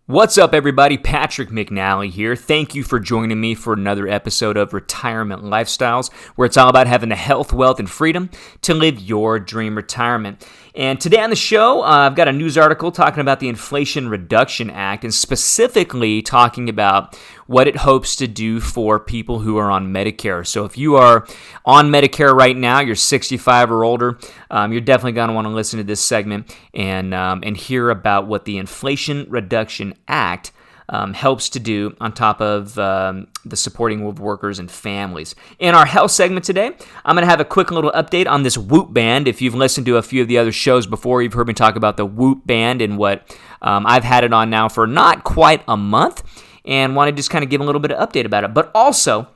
What's up, everybody? Patrick McNally here. Thank you for joining me for another episode of Retirement Lifestyles, where it's all about having the health, wealth, and freedom to live your dream retirement. And today on the show, I've got a news article talking about the Inflation Reduction Act, and specifically talking about what it hopes to do for people who are on Medicare. So if you are on Medicare right now, you're 65 or older, you're definitely going to want to listen to this segment and hear about what the Inflation Reduction Act helps to do on top of the supporting of workers and families. In our health segment today, I'm going to have a quick little update on this Whoop band. If you've listened to a few of the other shows before, you've heard me talk about the Whoop band and what I've had it on now for not quite a month, and want to just kind of give a little bit of update about it. But also,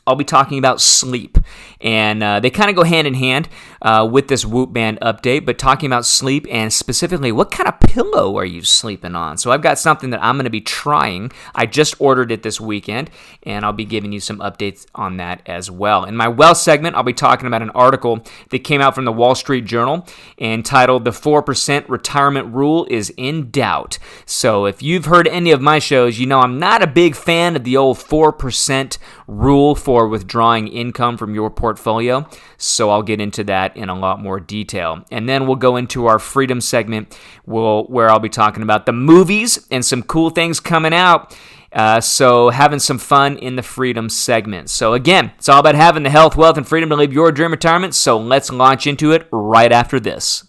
I'll be talking about sleep, and they kind of go hand in hand with this Whoop band update, but talking about sleep and specifically what kind of pillow are you sleeping on. So I've got something that I'm going to be trying. I just ordered it this weekend, and I'll be giving you some updates on that as well. In my wealth segment, I'll be talking about an article that came out from the Wall Street Journal entitled "The 4% Retirement Rule is in Doubt." So if you've heard any of my shows, you know I'm not a big fan of the old 4% rule for withdrawing income from your portfolio, so I'll get into that in a lot more detail. And then we'll go into our freedom segment, where I'll be talking about the movies and some cool things coming out, so having some fun in the freedom segment. So again, it's all about having the health, wealth, and freedom to live your dream retirement, so let's launch into it right after this.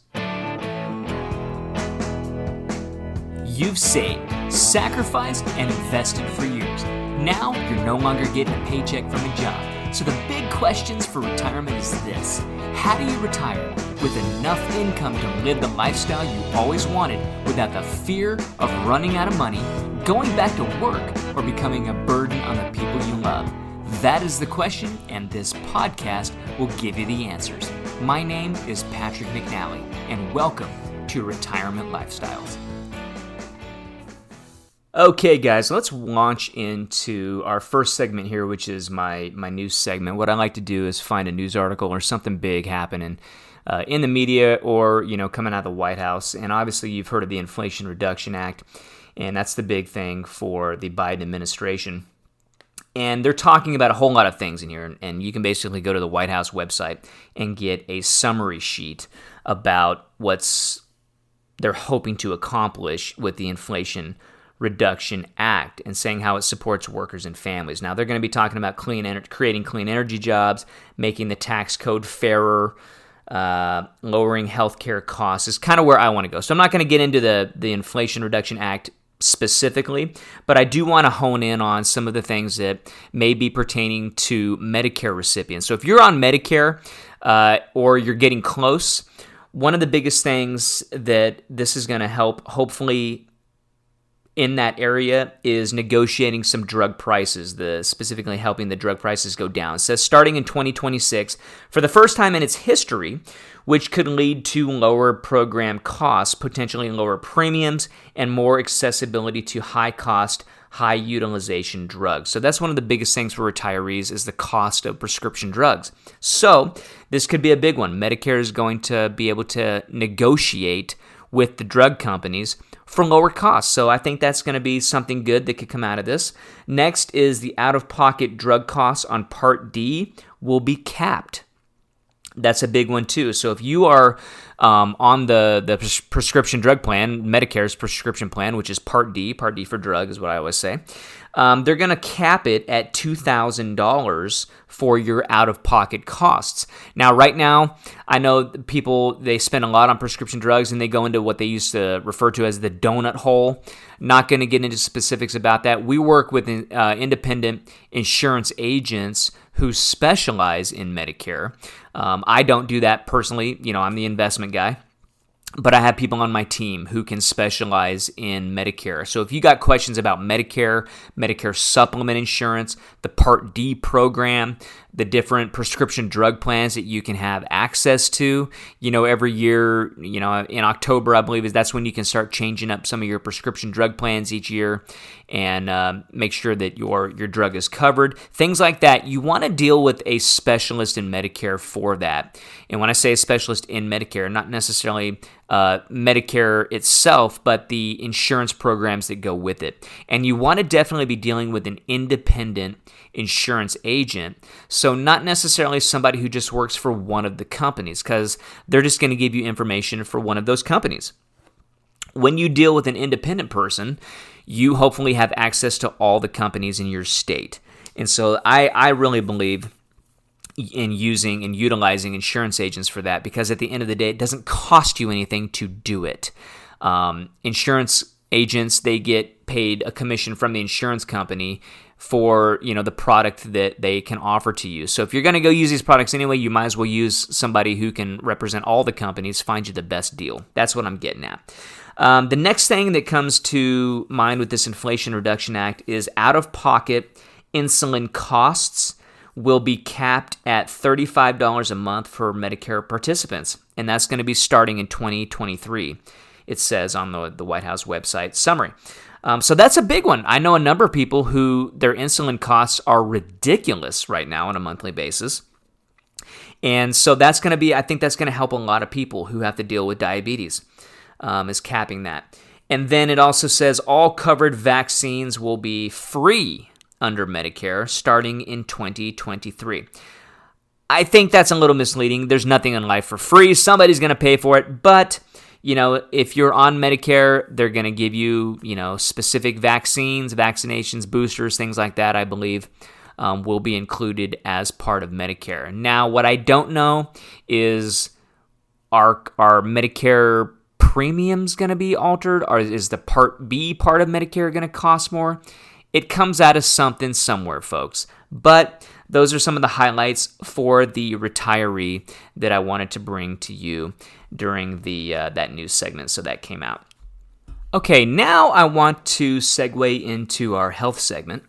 You've saved, sacrificed, and invested for years. Now, you're no longer getting a paycheck from a job. So the big questions for retirement is this: how do you retire with enough income to live the lifestyle you always wanted without the fear of running out of money, going back to work, or becoming a burden on the people you love? That is the question, and this podcast will give you the answers. My name is Patrick McNally, and welcome to Retirement Lifestyles. Okay, guys, let's launch into our first segment here, which is my news segment. What I like to do is find a news article or something big happening in the media or, coming out of the White House. And obviously, you've heard of the Inflation Reduction Act, and that's the big thing for the Biden administration. And they're talking about a whole lot of things in here, and you can basically go to the White House website and get a summary sheet about what's they're hoping to accomplish with the Inflation Reduction Act, and saying how it supports workers and families. Now, they're going to be talking about creating clean energy jobs, making the tax code fairer, lowering healthcare costs is kind of where I want to go. So I'm not going to get into the Inflation Reduction Act specifically, but I do want to hone in on some of the things that may be pertaining to Medicare recipients. So if you're on Medicare or you're getting close, one of the biggest things that this is going to help, hopefully, in that area is negotiating some drug prices, specifically helping the drug prices go down. It says starting in 2026, for the first time in its history, which could lead to lower program costs, potentially lower premiums, and more accessibility to high-cost, high-utilization drugs. So that's one of the biggest things for retirees is the cost of prescription drugs. So this could be a big one. Medicare is going to be able to negotiate with the drug companies for lower costs. So I think that's going to be something good that could come out of this. Next is the out-of-pocket drug costs on Part D will be capped. That's a big one too. So if you are on the prescription drug plan, Medicare's prescription plan, which is Part D for drug is what I always say, they're going to cap it at $2,000 for your out-of-pocket costs. Now, right now, I know people, they spend a lot on prescription drugs and they go into what they used to refer to as the donut hole. Not going to get into specifics about that. We work with independent insurance agents who specialize in Medicare. I don't do that personally. I'm the investment guy. But I have people on my team who can specialize in Medicare. So if you got questions about Medicare, Medicare supplement insurance, the Part D program, the different prescription drug plans that you can have access to, every year, in October, I believe that's when you can start changing up some of your prescription drug plans each year and make sure that your drug is covered. Things like that. You want to deal with a specialist in Medicare for that. And when I say a specialist in Medicare, not necessarily Medicare itself, but the insurance programs that go with it. And you want to definitely be dealing with an independent insurance agent. So not necessarily somebody who just works for one of the companies, because they're just going to give you information for one of those companies. When you deal with an independent person, you hopefully have access to all the companies in your state. And so I really believe in using and utilizing insurance agents for that, because at the end of the day, it doesn't cost you anything to do it. Insurance agents, they get paid a commission from the insurance company for, the product that they can offer to you. So if you're going to go use these products anyway, you might as well use somebody who can represent all the companies, find you the best deal. That's what I'm getting at. The next thing that comes to mind with this Inflation Reduction Act is out-of-pocket insulin costs will be capped at $35 a month for Medicare participants, and that's going to be starting in 2023, it says on the White House website summary. So that's a big one. I know a number of people who their insulin costs are ridiculous right now on a monthly basis, and so that's going to be, I think that's going to help a lot of people who have to deal with diabetes, is capping that. And then it also says all covered vaccines will be free under Medicare starting in 2023. I think that's a little misleading. There's nothing in life for free. Somebody's going to pay for it. But, if you're on Medicare, they're going to give you, specific vaccines, vaccinations, boosters, things like that, I believe, will be included as part of Medicare. Now, what I don't know is are Medicare premiums going to be altered? Or is the Part B part of Medicare going to cost more? It comes out of something somewhere, folks. But those are some of the highlights for the retiree that I wanted to bring to you during the that news segment. So that came out. Okay, now I want to segue into our health segment.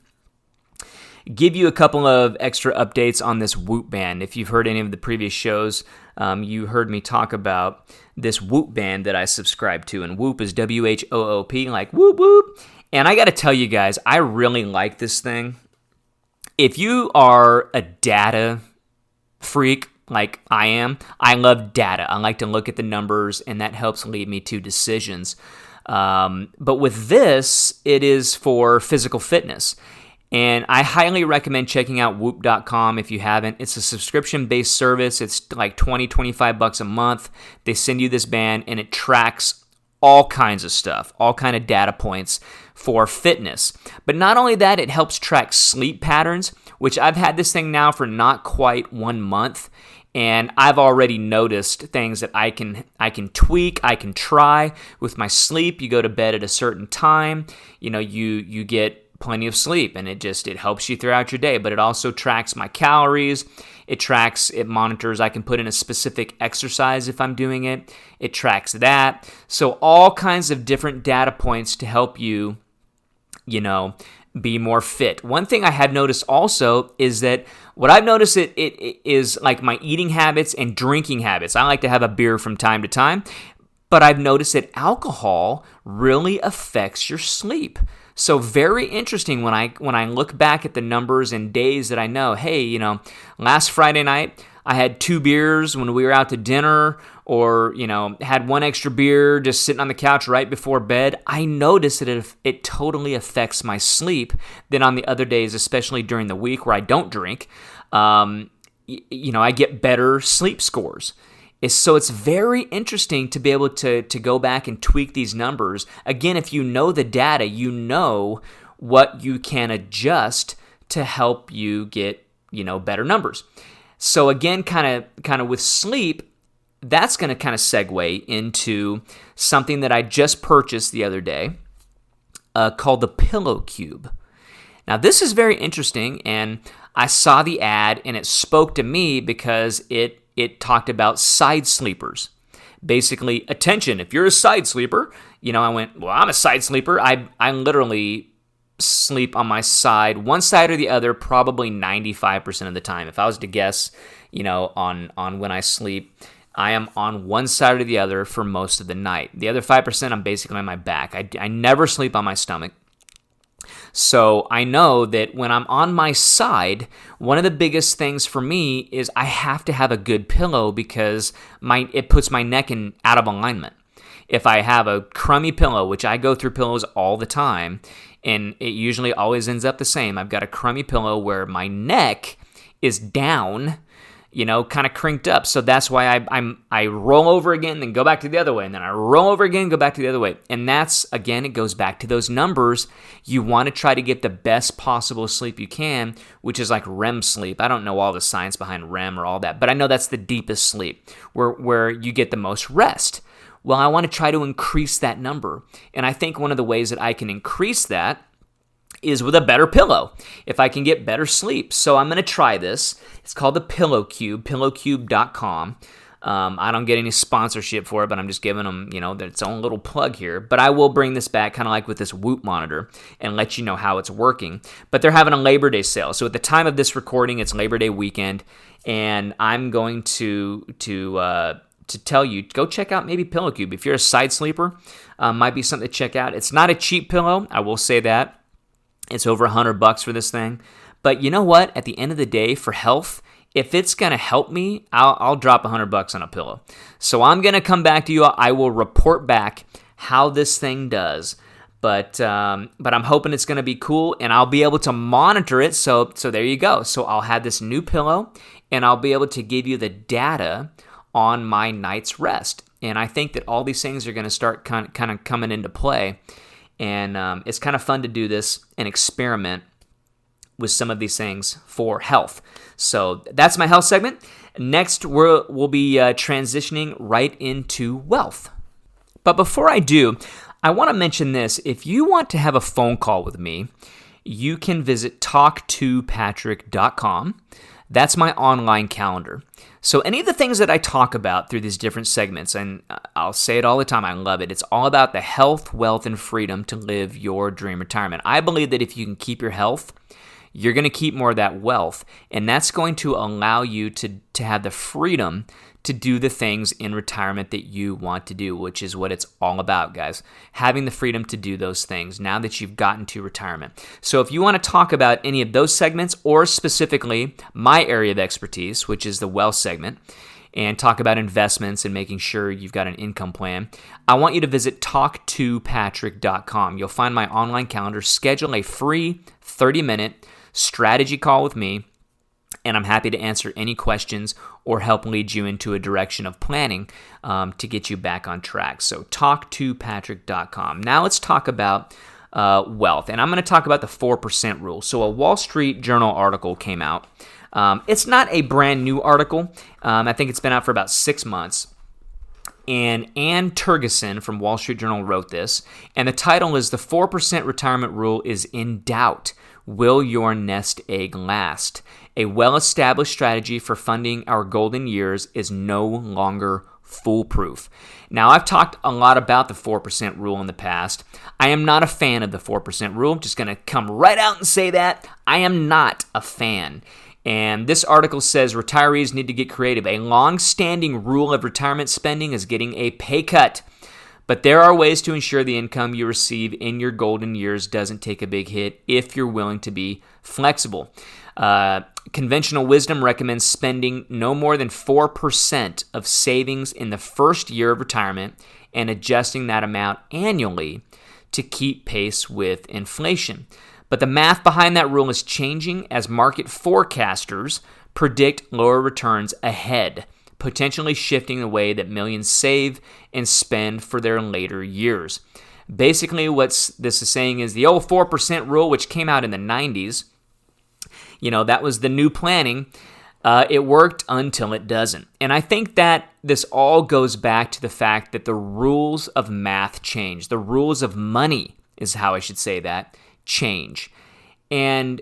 Give you a couple of extra updates on this Whoop band. If you've heard any of the previous shows, you heard me talk about this Whoop band that I subscribe to. And Whoop is WHOOP, like whoop whoop. And I got to tell you guys, I really like this thing. If you are a data freak like I am, I love data. I like to look at the numbers, and that helps lead me to decisions. But with this, it is for physical fitness. And I highly recommend checking out Whoop.com if you haven't. It's a subscription-based service. It's like $20-25 a month. They send you this band, and it tracks all kinds of stuff, all kind of data points for fitness. But not only that, it helps track sleep patterns, which I've had this thing now for not quite 1 month, and I've already noticed things that I can tweak, I can try with my sleep. You go to bed at a certain time, you get plenty of sleep, and it helps you throughout your day. But it also tracks my calories. It monitors, I can put in a specific exercise if I'm doing it. It tracks that. So all kinds of different data points to help you, be more fit. One thing I have noticed also is that what I've noticed it is like my eating habits and drinking habits. I like to have a beer from time to time, but I've noticed that alcohol really affects your sleep. So very interesting when I look back at the numbers and days that I know, hey, last Friday night I had 2 beers when we were out to dinner, or, had 1 extra beer just sitting on the couch right before bed. I notice that it totally affects my sleep. Then on the other days, especially during the week where I don't drink, I get better sleep scores. So it's very interesting to be able to go back and tweak these numbers. Again, if you know the data, you know what you can adjust to help you get, better numbers. So again, kind of with sleep, that's going to kind of segue into something that I just purchased the other day called the Pillow Cube. Now, this is very interesting, and I saw the ad, and it spoke to me because it talked about side sleepers. Basically, attention, if you're a side sleeper, I went, well, I'm a side sleeper. I literally sleep on my side, one side or the other, probably 95% of the time. If I was to guess, on when I sleep, I am on one side or the other for most of the night. The other 5%, I'm basically on my back. I never sleep on my stomach. So I know that when I'm on my side, one of the biggest things for me is I have to have a good pillow because it puts my neck out of alignment. if I have a crummy pillow, which I go through pillows all the time, and it usually always ends up the same. I've got a crummy pillow where my neck is down, kind of crinked up. So that's why I roll over again, then go back to the other way, and then I roll over again, go back to the other way. And that's, again, it goes back to those numbers. You want to try to get the best possible sleep you can, which is like REM sleep. I don't know all the science behind REM or all that, but I know that's the deepest sleep, where you get the most rest. Well, I want to try to increase that number. And I think one of the ways that I can increase that is with a better pillow, if I can get better sleep. So I'm going to try this. It's called the Pillow Cube, pillowcube.com. I don't get any sponsorship for it, but I'm just giving them, its own little plug here. But I will bring this back kind of like with this Whoop monitor and let you know how it's working. But they're having a Labor Day sale. So at the time of this recording, it's Labor Day weekend, and I'm going to tell you, go check out maybe Pillow Cube. If you're a side sleeper, might be something to check out. It's not a cheap pillow, I will say that. It's over $100 for this thing. But you know what? At the end of the day, for health, if it's going to help me, I'll drop $100 on a pillow. So I'm going to come back to you. I will report back how this thing does. But I'm hoping it's going to be cool, and I'll be able to monitor it. So there you go. So I'll have this new pillow, and I'll be able to give you the data on my night's rest. And I think that all these things are going to start kind of coming into play. And it's kind of fun to do this and experiment with some of these things for health. So that's my health segment. Next, we'll be transitioning right into wealth. But before I do, I want to mention this. If you want to have a phone call with me, you can visit talktopatrick.com. That's my online calendar. So any of the things that I talk about through these different segments, and I'll say it all the time, I love it. It's all about the health, wealth, and freedom to live your dream retirement. I believe that if you can keep your health, you're going to keep more of that wealth, and that's going to allow you to have the freedom to do the things in retirement that you want to do, which is what it's all about, guys. Having the freedom to do those things now that you've gotten to retirement. So if you want to talk about any of those segments, or specifically my area of expertise, which is the wealth segment, and talk about investments and making sure you've got an income plan, I want you to visit talktopatrick.com. You'll find my online calendar. Schedule a free 30-minute strategy call with me, and I'm happy to answer any questions or help lead you into a direction of planning to get you back on track. So talktopatrick.com. Now let's talk about wealth, and I'm going to talk about the 4% rule. So a Wall Street Journal article came out. It's not a brand new article. I think it's been out for about 6 months. And Ann Tergeson from Wall Street Journal wrote this, and the title is "The 4% Retirement Rule is in Doubt. Will Your Nest Egg Last? A well-established strategy for funding our golden years is no longer foolproof." Now, I've talked a lot about the 4% rule in the past. I am not a fan of the 4% rule. I'm just going to come right out and say that. I am not a fan. And this article says retirees need to get creative. A long-standing rule of retirement spending is getting a pay cut. But there are ways to ensure the income you receive in your golden years doesn't take a big hit if you're willing to be flexible. Conventional wisdom recommends spending no more than 4% of savings in the first year of retirement and adjusting that amount annually to keep pace with inflation. But the math behind that rule is changing as market forecasters predict lower returns ahead, potentially shifting the way that millions save and spend for their later years. Basically, what this is saying is the old 4% rule, which came out in the 90s, that was the new planning. It worked until it doesn't. And I think that this all goes back to the fact that the rules of math change. The rules of money is how I should say that, change. And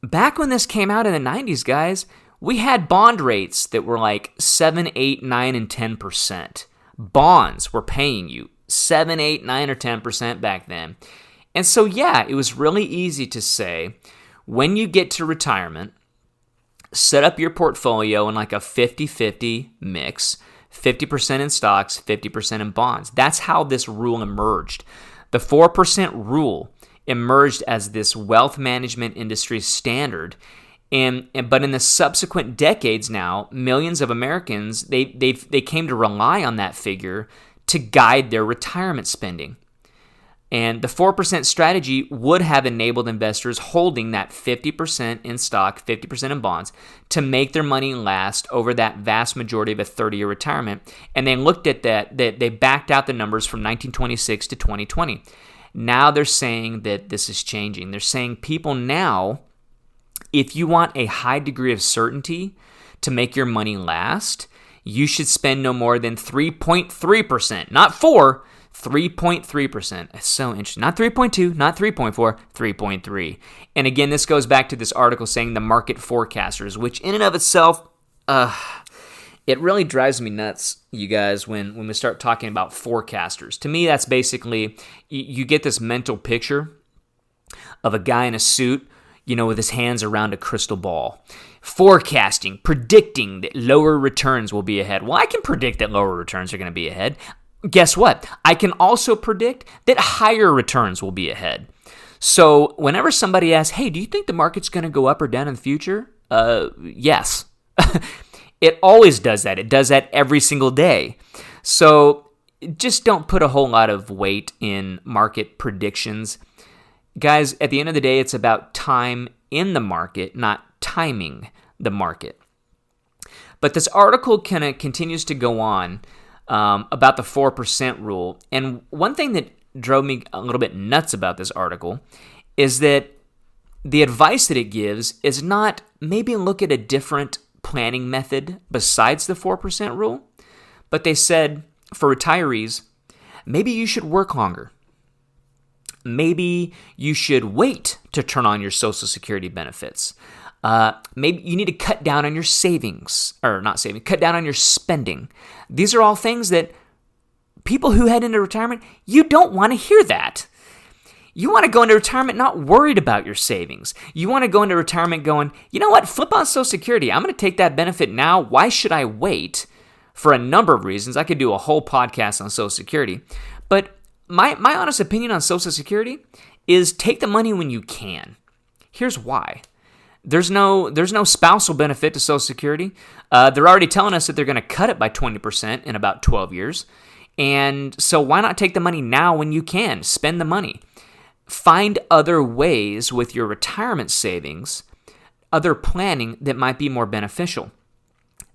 back when this came out in the 90s, guys, we had bond rates that were like 7, 8, 9, and 10%. Bonds were paying you 7, 8, 9, or 10% back then. And so, yeah, it was really easy to say, when you get to retirement, set up your portfolio in like a 50-50 mix, 50% in stocks, 50% in bonds. That's how this rule emerged. The 4% rule emerged as this wealth management industry standard. But in the subsequent decades now, millions of Americans, they came to rely on that figure to guide their retirement spending. And the 4% strategy would have enabled investors holding that 50% in stock, 50% in bonds, to make their money last over that vast majority of a 30-year retirement. And they looked at that, they backed out the numbers from 1926 to 2020. Now they're saying that this is changing. They're saying people now, if you want a high degree of certainty to make your money last, you should spend no more than 3.3%, not 4%. 3.3%. It's so interesting. Not 3.2, not 3.4, 3.3. And again, this goes back to this article saying the market forecasters, which in and of itself, it really drives me nuts, you guys, when we start talking about forecasters. To me, that's basically, you get this mental picture of a guy in a suit, with his hands around a crystal ball. Forecasting, predicting that lower returns will be ahead. Well, I can predict that lower returns are going to be ahead. Guess what? I can also predict that higher returns will be ahead. So whenever somebody asks, hey, do you think the market's going to go up or down in the future? Yes. It always does that. It does that every single day. So just don't put a whole lot of weight in market predictions. Guys, at the end of the day, it's about time in the market, not timing the market. But this article kind of continues to go on about the 4% rule. And one thing that drove me a little bit nuts about this article is that the advice that it gives is not maybe look at a different planning method besides the 4% rule, but they said for retirees, maybe you should work longer. Maybe you should wait to turn on your Social Security benefits. Maybe you need to cut down on your cut down on your spending. These are all things that people who head into retirement, you don't want to hear that. You want to go into retirement not worried about your savings. You want to go into retirement going, you know what, flip on Social Security. I'm going to take that benefit now. Why should I wait? For a number of reasons. I could do a whole podcast on Social Security. But my honest opinion on Social Security is take the money when you can. Here's why. There's no spousal benefit to Social Security. They're already telling us that they're going to cut it by 20% in about 12 years. And so why not take the money now when you can? Spend the money. Find other ways with your retirement savings, other planning that might be more beneficial.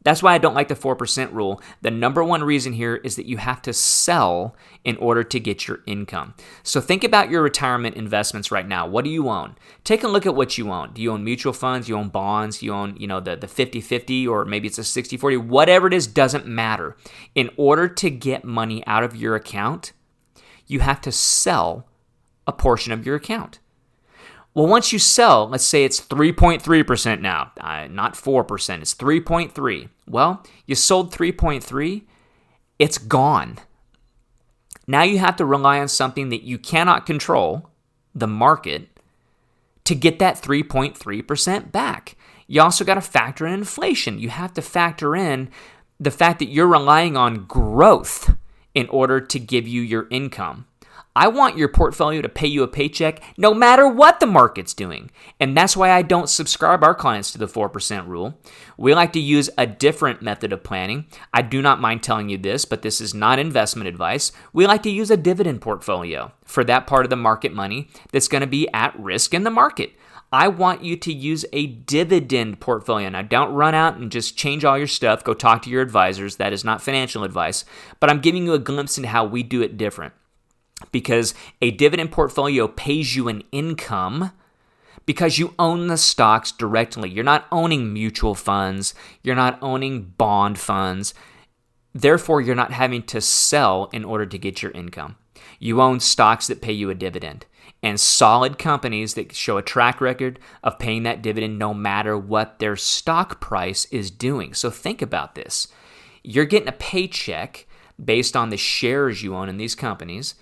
That's why I don't like the 4% rule. The number one reason here is that you have to sell in order to get your income. So think about your retirement investments right now. What do you own? Take a look at what you own. Do you own mutual funds? You own bonds? You own, the 50-50, or maybe it's a 60-40. Whatever it is, doesn't matter. In order to get money out of your account, you have to sell a portion of your account. Well, once you sell, let's say it's 3.3% now, not 4%, it's 3.3. Well, you sold 3.3, it's gone. Now you have to rely on something that you cannot control, the market, to get that 3.3% back. You also got to factor in inflation. You have to factor in the fact that you're relying on growth in order to give you your income. I want your portfolio to pay you a paycheck no matter what the market's doing. And that's why I don't subscribe our clients to the 4% rule. We like to use a different method of planning. I do not mind telling you this, but this is not investment advice. We like to use a dividend portfolio for that part of the market money that's going to be at risk in the market. I want you to use a dividend portfolio. Now, don't run out and just change all your stuff. Go talk to your advisors. That is not financial advice. But I'm giving you a glimpse into how we do it different. Because a dividend portfolio pays you an income because you own the stocks directly. You're not owning mutual funds. You're not owning bond funds. Therefore, you're not having to sell in order to get your income. You own stocks that pay you a dividend and solid companies that show a track record of paying that dividend no matter what their stock price is doing. So think about this. You're getting a paycheck based on the shares you own in these companies.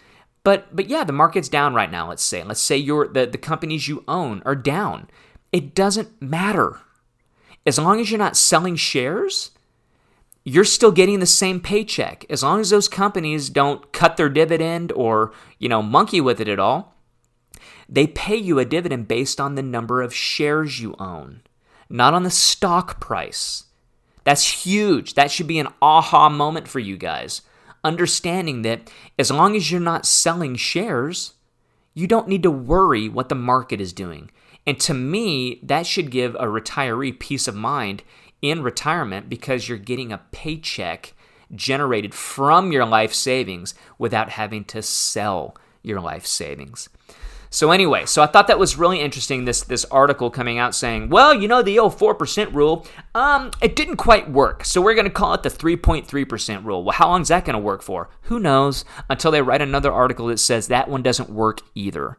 But yeah, the market's down right now, let's say. Let's say the companies you own are down. It doesn't matter. As long as you're not selling shares, you're still getting the same paycheck. As long as those companies don't cut their dividend or, monkey with it at all, they pay you a dividend based on the number of shares you own, not on the stock price. That's huge. That should be an aha moment for you guys. understanding that as long as you're not selling shares, you don't need to worry what the market is doing. And to me, that should give a retiree peace of mind in retirement because you're getting a paycheck generated from your life savings without having to sell your life savings. So anyway, I thought that was really interesting, this article coming out saying, well, the old 4% rule, it didn't quite work. So we're going to call it the 3.3% rule. Well, how long is that going to work for? Who knows? Until they write another article that says that one doesn't work either.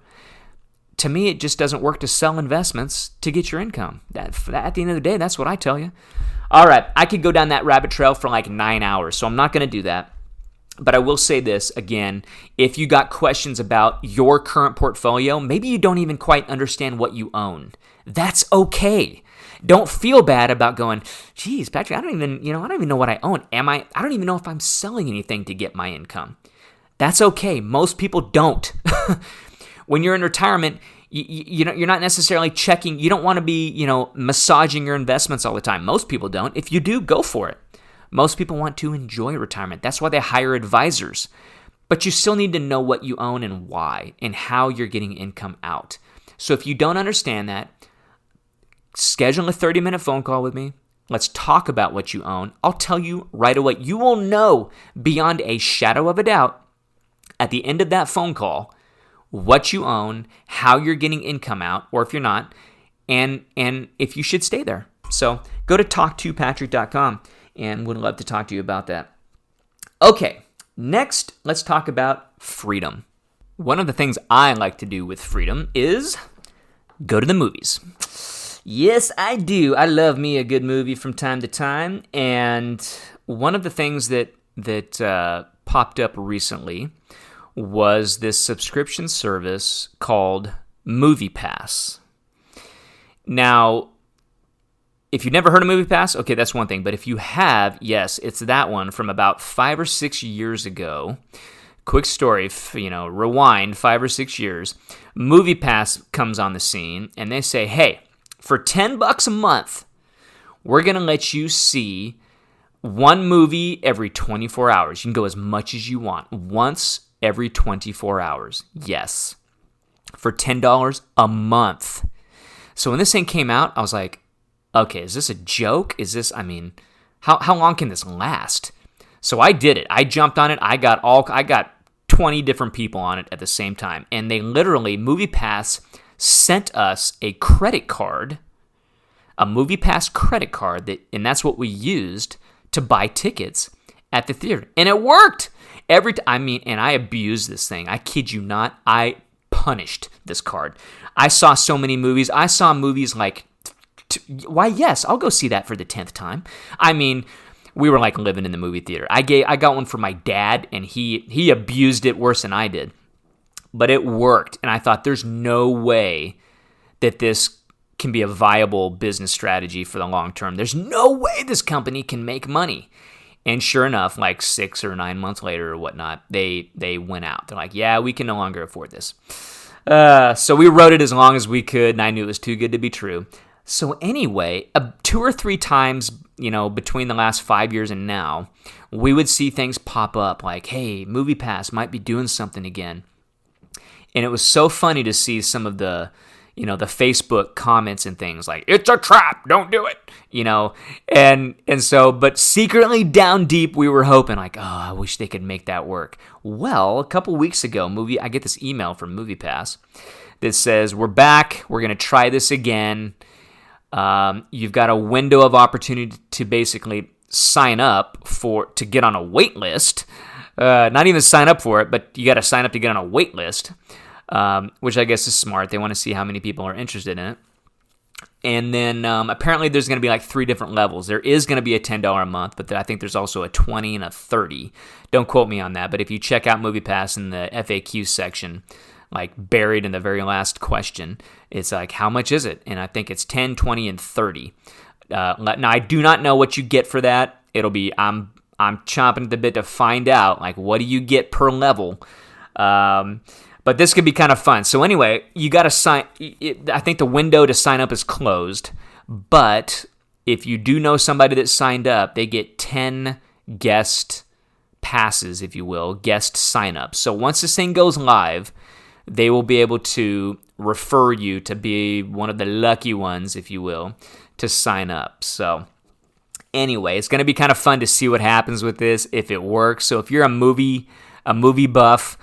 To me, it just doesn't work to sell investments to get your income. At the end of the day, that's what I tell you. All right, I could go down that rabbit trail for like 9 hours, so I'm not going to do that. But I will say this again, if you got questions about your current portfolio, maybe you don't even quite understand what you own. That's okay. Don't feel bad about going, geez, Patrick, I don't even know what I own. I don't even know if I'm selling anything to get my income. That's okay. Most people don't. When you're in retirement, you're not necessarily checking. You don't want to be, massaging your investments all the time. Most people don't. If you do, go for it. Most people want to enjoy retirement. That's why they hire advisors. But you still need to know what you own and why and how you're getting income out. So if you don't understand that, schedule a 30-minute phone call with me. Let's talk about what you own. I'll tell you right away. You will know beyond a shadow of a doubt at the end of that phone call what you own, how you're getting income out, or if you're not, and if you should stay there. So go to talktopatrick.com. And would love to talk to you about that. Okay, next, let's talk about freedom. One of the things I like to do with freedom is go to the movies. Yes, I do. I love me a good movie from time to time. And one of the things that popped up recently was this subscription service called MoviePass. Now, if you've never heard of MoviePass, okay, that's one thing. But if you have, yes, it's that one from about 5 or 6 years ago. Quick story, rewind 5 or 6 years. MoviePass comes on the scene, and they say, hey, for $10 a month, we're going to let you see one movie every 24 hours. You can go as much as you want, once every 24 hours. Yes, for $10 a month. So when this thing came out, I was like, okay, is this a joke? How long can this last? So I did it. I jumped on it. I got 20 different people on it at the same time. And they literally, MoviePass sent us a credit card, a MoviePass credit card, and that's what we used to buy tickets at the theater. And it worked. And I abused this thing. I kid you not. I punished this card. I saw so many movies. I saw movies like, why, yes, I'll go see that for the 10th time. We were like living in the movie theater. I got one for my dad, and he abused it worse than I did. But it worked, and I thought there's no way that this can be a viable business strategy for the long term. There's no way this company can make money. And sure enough, like 6 or 9 months later or whatnot, they went out. They're like, yeah, we can no longer afford this. So we wrote it as long as we could, and I knew it was too good to be true. So anyway, 2 or 3 times, between the last 5 years and now, we would see things pop up like, hey, MoviePass might be doing something again. And it was so funny to see some of the Facebook comments and things like, it's a trap, don't do it, but secretly down deep, we were hoping like, oh, I wish they could make that work. Well, a couple weeks ago, I get this email from MoviePass that says, we're back, we're going to try this again. You've got a window of opportunity to basically sign up to get on a wait list. Not even sign up for it, but you got to sign up to get on a wait list, which I guess is smart. They want to see how many people are interested in it. And then apparently there's going to be like 3 different levels. There is going to be a $10 a month, but I think there's also a $20 and a $30. Don't quote me on that, but if you check out MoviePass in the FAQ section, like buried in the very last question, it's like, how much is it? And I think it's 10, 20, and 30. Now, I do not know what you get for that. It'll be, I'm chomping at the bit to find out, like, what do you get per level? But this could be kind of fun. So anyway, you got to sign. I think the window to sign up is closed, but if you do know somebody that signed up, they get 10 guest passes, if you will, guest signups. So once this thing goes live, they will be able to refer you to be one of the lucky ones, if you will, to sign up. So anyway, it's going to be kind of fun to see what happens with this, if it works. So if you're a movie buff,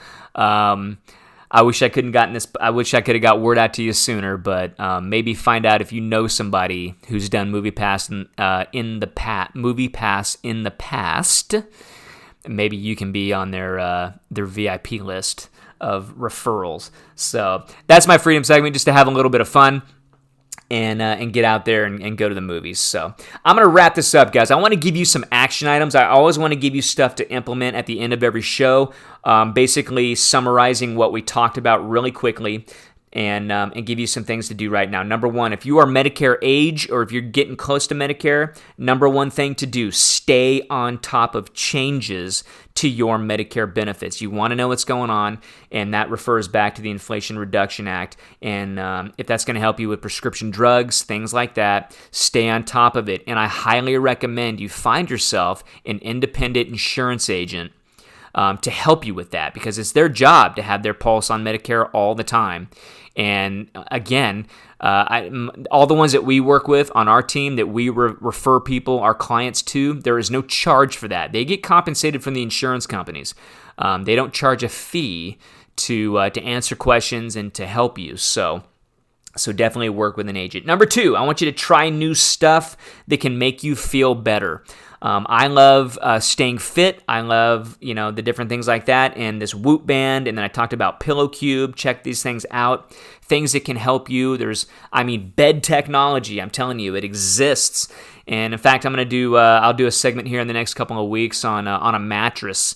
I wish I could have got word out to you sooner, but maybe find out if you know somebody who's done MoviePass in the past. Maybe you can be on their VIP list of referrals. So that's my freedom segment, just to have a little bit of fun and get out there and go to the movies. So I'm going to wrap this up, guys. I want to give you some action items. I always want to give you stuff to implement at the end of every show, basically summarizing what we talked about really quickly and give you some things to do right now. Number one, if you are Medicare age or if you're getting close to Medicare, number one thing to do, stay on top of changes to your Medicare benefits. You want to know what's going on, and that refers back to the Inflation Reduction Act. And if that's going to help you with prescription drugs, things like that, stay on top of it. And I highly recommend you find yourself an independent insurance agent to help you with that, because it's their job to have their pulse on Medicare all the time. And again, all the ones that we work with on our team that we refer people, our clients to, there is no charge for that. They get compensated from the insurance companies. They don't charge a fee to answer questions and to help you. So definitely work with an agent. Number two, I want you to try new stuff that can make you feel better. I love staying fit. I love, the different things like that, and this Whoop band. And then I talked about Pillow Cube. Check these things out. Things that can help you. Bed technology. I'm telling you, it exists. And in fact, I'll do a segment here in the next couple of weeks on a mattress.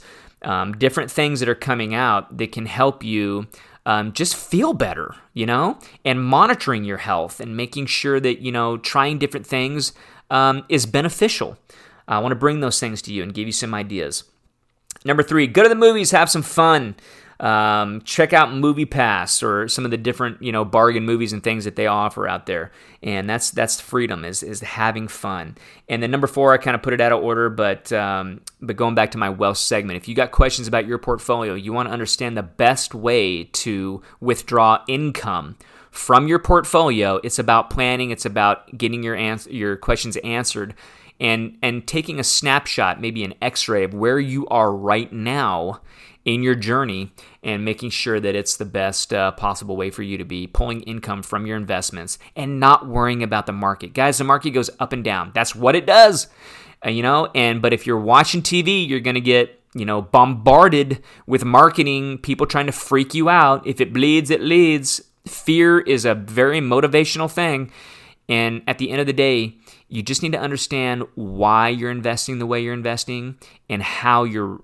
Different things that are coming out that can help you just feel better, and monitoring your health and making sure that, trying different things is beneficial. I want to bring those things to you and give you some ideas. Number three, go to the movies, have some fun. Check out MoviePass or some of the different, bargain movies and things that they offer out there. And that's freedom, is having fun. And then number four, I kind of put it out of order, but going back to my wealth segment, if you got questions about your portfolio, you want to understand the best way to withdraw income from your portfolio, it's about planning, it's about getting your questions answered, and taking a snapshot, maybe an x-ray of where you are right now in your journey, and making sure that it's the best possible way for you to be pulling income from your investments and not worrying about the market. Guys, the market goes up and down. That's what it does, but if you're watching TV, you're going to get bombarded with marketing, people trying to freak you out. If it bleeds, it leads. Fear is a very motivational thing, and at the end of the day, you just need to understand why you're investing the way you're investing and how you're,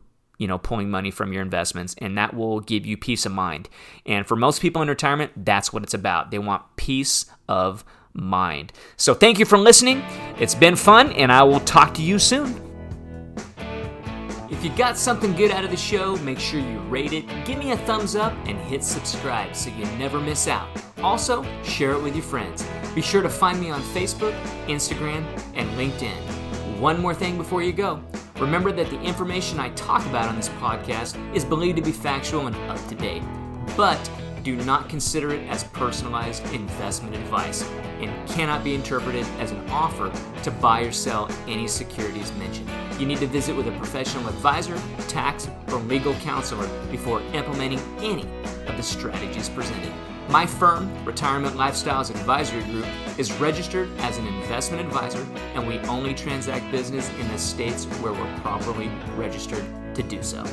pulling money from your investments, and that will give you peace of mind. And for most people in retirement, that's what it's about. They want peace of mind. So thank you for listening. It's been fun, and I will talk to you soon. If you got something good out of the show, make sure you rate it, give me a thumbs up, and hit subscribe so you never miss out. Also, share it with your friends. Be sure to find me on Facebook, Instagram, and LinkedIn. One more thing before you go. Remember that the information I talk about on this podcast is believed to be factual and up to date, but do not consider it as personalized investment advice and cannot be interpreted as an offer to buy or sell any securities mentioned. You need to visit with a professional advisor, tax, or legal counselor before implementing any of the strategies presented. My firm, Retirement Lifestyles Advisory Group, is registered as an investment advisor, and we only transact business in the states where we're properly registered to do so.